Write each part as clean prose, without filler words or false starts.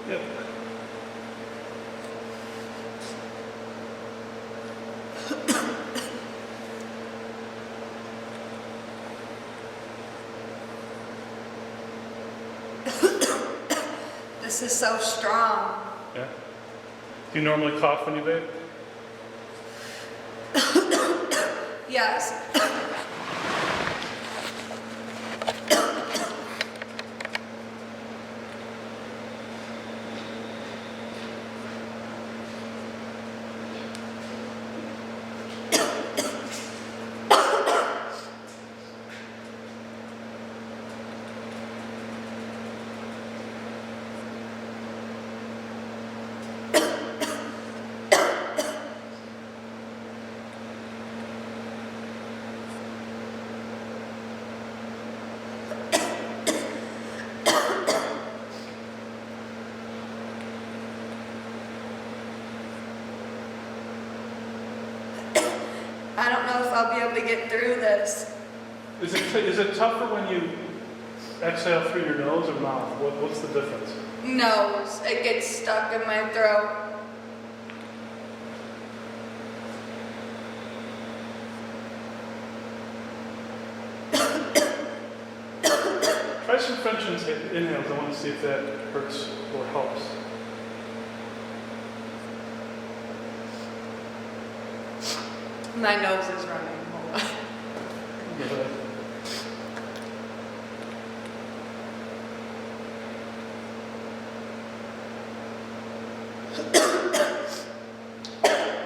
Yep. This is so strong. Yeah. Do you normally cough when you vape? Yes. I don't know if I'll be able to get through this. Is it tougher when you exhale through your nose or mouth? What's the difference? Nose. It gets stuck in my throat. Try some French inhales. I want to see if that hurts or helps. My nose is running. Hold on.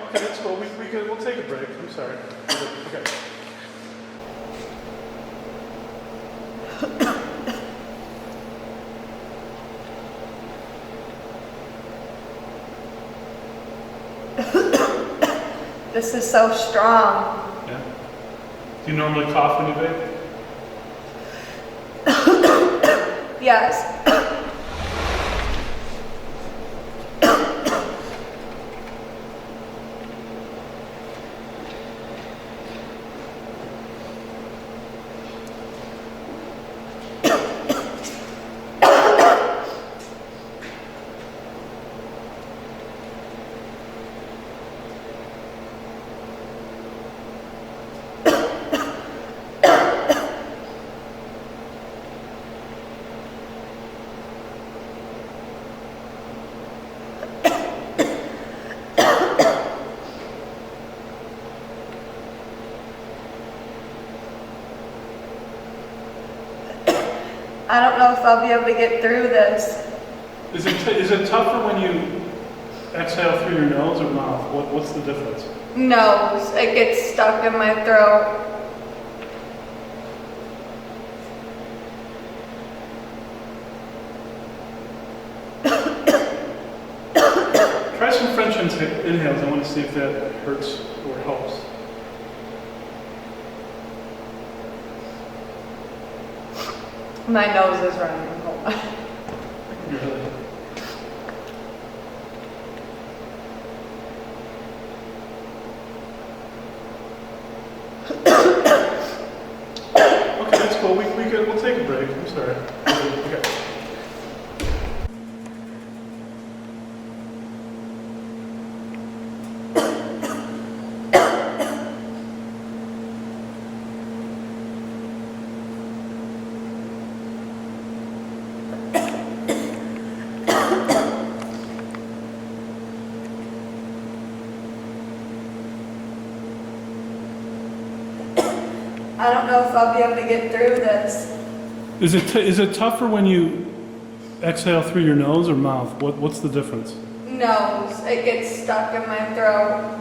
Okay, that's cool. We'll take a break. I'm sorry. Okay. This is so strong. Yeah. Do you normally cough when you vape? Yes. I don't know if I'll be able to get through this. Is it tougher when you exhale through your nose or mouth? What's the difference? Nose. It gets stuck in my throat. Try some French inhales. I want to see if that hurts or helps. My nose is running. Hold on. Really? Okay, that's cool. We'll take a break. I'm sorry. Okay. I don't know if I'll be able to get through this. Is it tougher when you exhale through your nose or mouth? What's the difference? Nose. It gets stuck in my throat.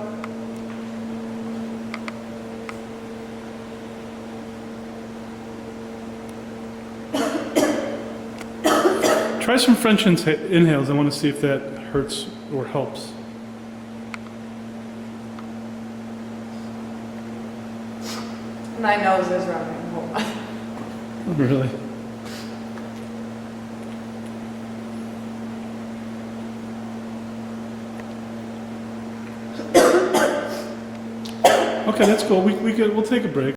Try some French inhales. I want to see if that hurts or helps. My nose is running. Hold on. Really? Okay, that's cool. We'll take a break.